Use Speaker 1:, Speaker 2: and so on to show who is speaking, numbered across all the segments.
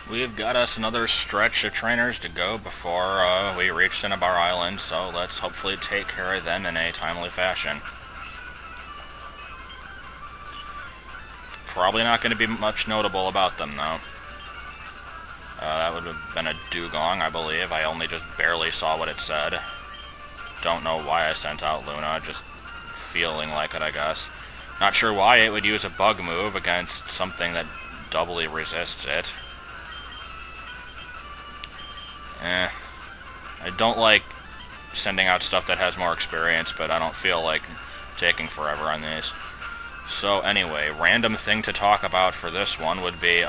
Speaker 1: we've got us another stretch of trainers to go before we reach Cinnabar Island, so let's hopefully take care of them in a timely fashion. Probably not going to be much notable about them, though. That would have been a dugong, I believe. I only just barely saw what it said. Don't know why I sent out Luna, just feeling like it, I guess. Not sure why it would use a bug move against something that doubly resists it. I don't like sending out stuff that has more experience, but I don't feel like taking forever on these. So anyway, random thing to talk about for this one would be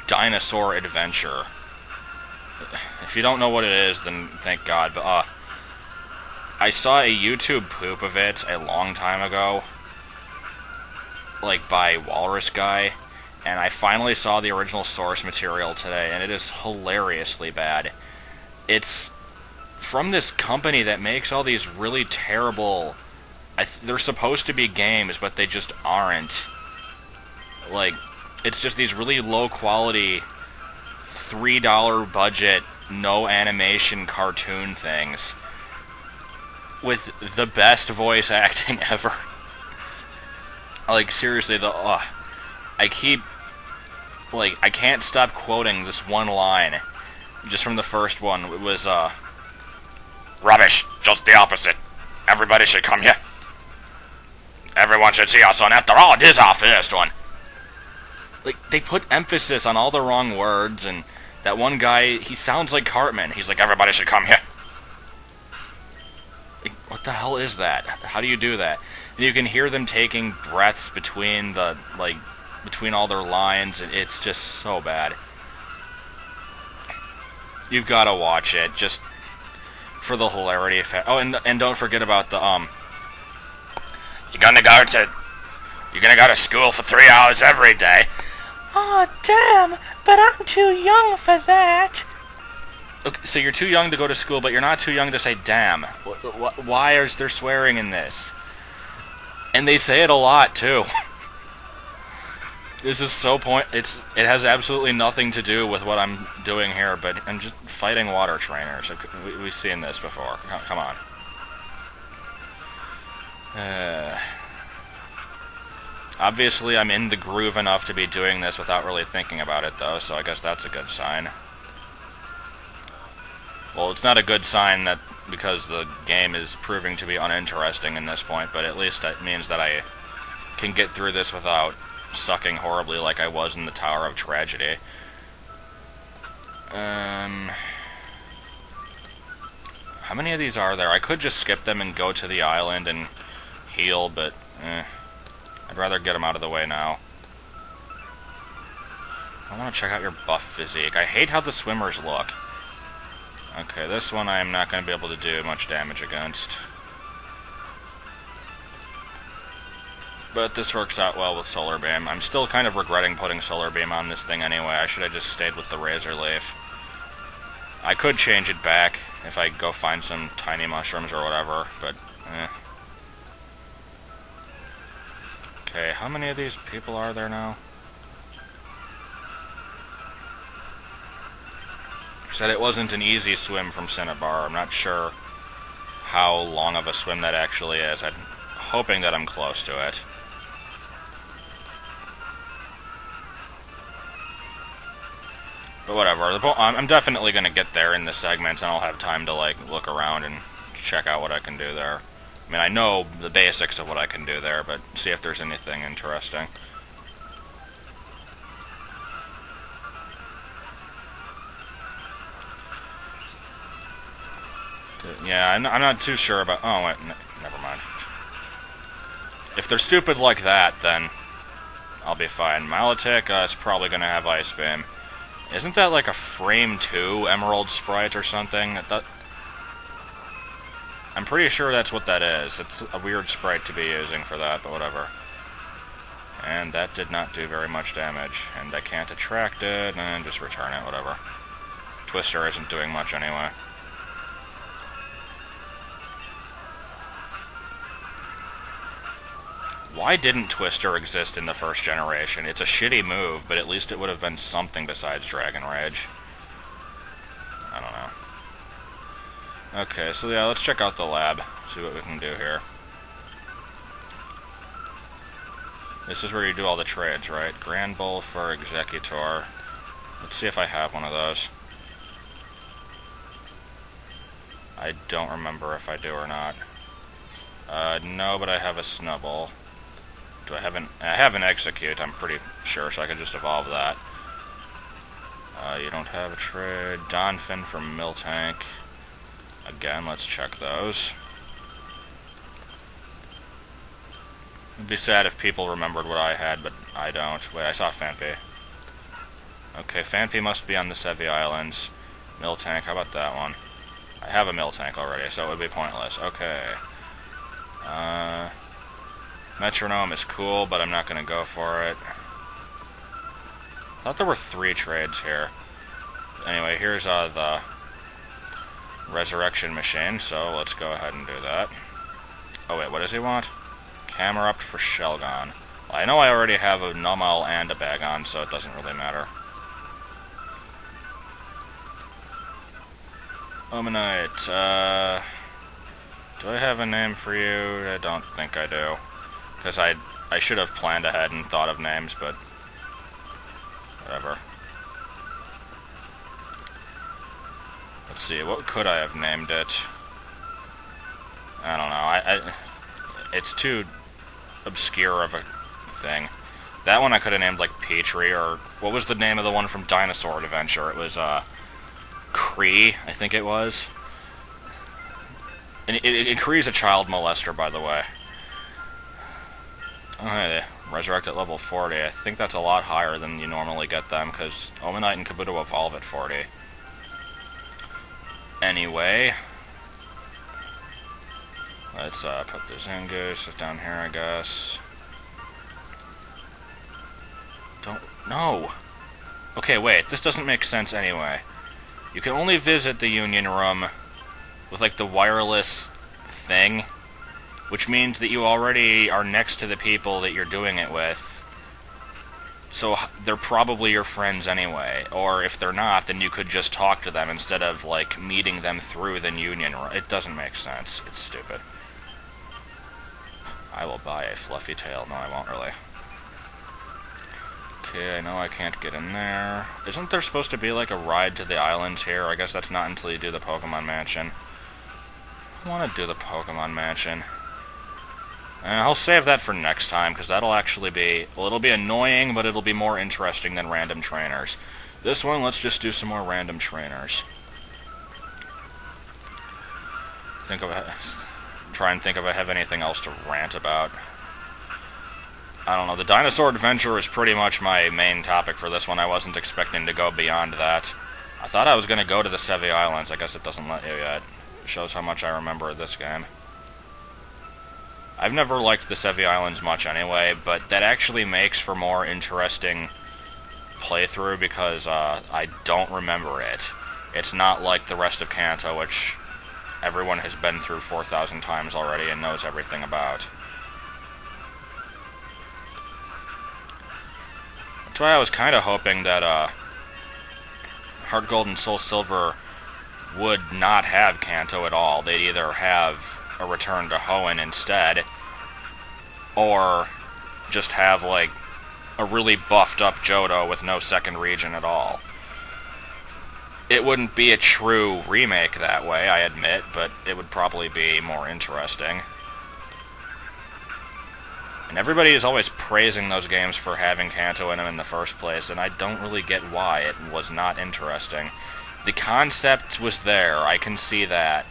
Speaker 1: Dinosaur Adventure. If you don't know what it is, then thank God, but I saw a YouTube poop of it a long time ago, like by Walrus Guy, and I finally saw the original source material today, and it is hilariously bad. It's from this company that makes all these really terrible... they're supposed to be games, but they just aren't. Like, it's just these really low-quality, $3 budget, no animation cartoon things with the best voice acting ever. Like, seriously, I can't stop quoting this one line, just from the first one. It was, rubbish, just the opposite. Everybody should come here. Everyone should see us on after all, it is our first one. Like, they put emphasis on all the wrong words, and that one guy, he sounds like Cartman. He's like, everybody should come here. Like, what the hell is that? How do you do that? And you can hear them taking breaths between between all their lines, and it's just so bad. You've got to watch it, just for the hilarity effect. Oh, and don't forget about the, You're gonna go to school for 3 hours every day.
Speaker 2: Oh, damn, but I'm too young for that.
Speaker 1: Okay, so you're too young to go to school, but you're not too young to say damn. Why is there swearing in this? And they say it a lot, too. This is so it has absolutely nothing to do with what I'm doing here, but I'm just fighting water trainers. We've seen this before. Come on. Obviously, I'm in the groove enough to be doing this without really thinking about it, though, so I guess that's a good sign. Well, it's not a good sign that because the game is proving to be uninteresting in this point, but at least it means that I can get through this without sucking horribly like I was in the Tower of Tragedy. How many of these are there? I could just skip them and go to the island and heal, but I'd rather get them out of the way now. I want to check out your buff physique. I hate how the swimmers look. Okay, this one I'm not going to be able to do much damage against. But this works out well with Solar Beam. I'm still kind of regretting putting Solar Beam on this thing anyway. I should have just stayed with the Razor Leaf. I could change it back if I go find some tiny mushrooms or whatever, but Okay, how many of these people are there now? Said it wasn't an easy swim from Cinnabar. I'm not sure how long of a swim that actually is. I'm hoping that I'm close to it. But whatever. I'm definitely going to get there in this segment, and I'll have time to look around and check out what I can do there. I mean, I know the basics of what I can do there, but see if there's anything interesting. Yeah, I'm not too sure about... Oh, wait, never mind. If they're stupid like that, then I'll be fine. Milotic is probably going to have Ice Beam. Isn't that like a Frame 2 Emerald Sprite or something? I'm pretty sure that's what that is. It's a weird sprite to be using for that, but whatever. And that did not do very much damage. And I can't attract it, and just return it, whatever. Twister isn't doing much anyway. Why didn't Twister exist in the first generation? It's a shitty move, but at least it would have been something besides Dragon Rage. I don't know. Okay, so yeah, let's check out the lab. See what we can do here. This is where you do all the trades, right? Grand Bowl for Executor. Let's see if I have one of those. I don't remember if I do or not. No, but I have a Snubble. Do I have an... I have an Execute, I'm pretty sure, so I can just evolve that. You don't have a trade. Donphin for Miltank. Again, let's check those. It'd be sad if people remembered what I had, but I don't. Wait, I saw Fanpy. Okay, Fanpy must be on the Sevi Islands. Miltank, how about that one? I have a Miltank already, so it would be pointless. Okay. Metronome is cool, but I'm not going to go for it. I thought there were 3 trades here. Anyway, here's the Resurrection Machine, so let's go ahead and do that. Oh wait, what does he want? Camerupt for Shelgon. Well, I know I already have a Numel and a Bagon, so it doesn't really matter. Omanite, do I have a name for you? I don't think I do. Because I should have planned ahead and thought of names, but... whatever. Let's see, what could I have named it? I don't know, it's too obscure of a thing. That one I could have named, like, Petrie, or... what was the name of the one from Dinosaur Adventure? It was, Kree, I think it was. And Kree's a child molester, by the way. Okay, resurrect at level 40. I think that's a lot higher than you normally get them, because Omanite and Kabuto evolve at 40. Anyway, let's put the Zangoose down here, I guess. No! Okay, wait, this doesn't make sense anyway. You can only visit the Union Room with, like, the wireless thing, which means that you already are next to the people that you're doing it with. So they're probably your friends anyway. Or if they're not, then you could just talk to them instead of, like, meeting them through the Union Room. It doesn't make sense. It's stupid. I will buy a fluffy tail. No, I won't really. Okay, I know I can't get in there. Isn't there supposed to be, like, a ride to the islands here? I guess that's not until you do the Pokemon Mansion. I want to do the Pokemon Mansion. I'll save that for next time, because that'll actually be... well, it'll be annoying, but it'll be more interesting than random trainers. This one, let's just do some more random trainers. Try and think if I have anything else to rant about. I don't know, the Dinosaur Adventure is pretty much my main topic for this one. I wasn't expecting to go beyond that. I thought I was going to go to the Sevi Islands. I guess it doesn't let you yet. It shows how much I remember of this game. I've never liked the Sevi Islands much anyway, but that actually makes for more interesting playthrough because I don't remember it. It's not like the rest of Kanto, which everyone has been through 4,000 times already and knows everything about. That's why I was kind of hoping that Heart Gold and Soul Silver would not have Kanto at all. They'd either have a return to Hoenn instead, or just have, like, a really buffed up Johto with no second region at all. It wouldn't be a true remake that way, I admit, but it would probably be more interesting. And everybody is always praising those games for having Kanto in them in the first place, and I don't really get why. It was not interesting. The concept was there, I can see that.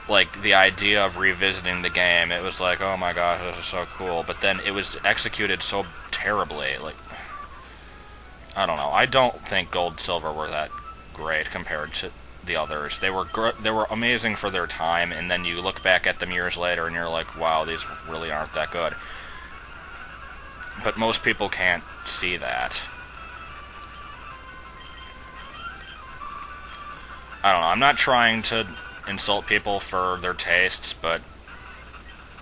Speaker 1: Like, the idea of revisiting the game, it was like, oh my gosh, this is so cool. But then it was executed so terribly. Like, I don't know. I don't think Gold and Silver were that great compared to the others. They were amazing for their time, and then you look back at them years later and you're like, wow, these really aren't that good. But most people can't see that. I don't know. I'm not trying to insult people for their tastes, but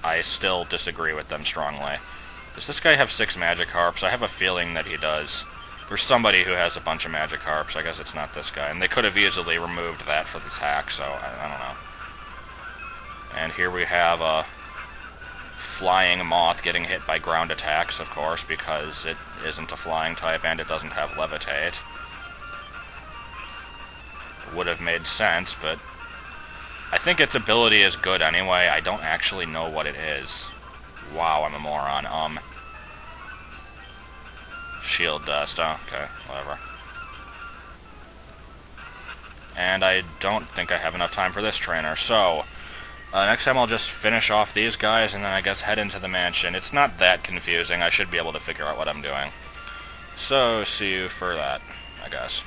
Speaker 1: I still disagree with them strongly. Does this guy have 6 Magikarps? I have a feeling that he does. There's somebody who has a bunch of Magikarps. I guess it's not this guy. And they could have easily removed that for the attack, so I don't know. And here we have a flying moth getting hit by ground attacks, of course, because it isn't a flying type and it doesn't have levitate. It would have made sense, but I think its ability is good anyway. I don't actually know what it is. Wow, I'm a moron. Shield dust. Oh, okay, whatever. And I don't think I have enough time for this trainer, so next time I'll just finish off these guys and then I guess head into the mansion. It's not that confusing. I should be able to figure out what I'm doing. So, see you for that, I guess.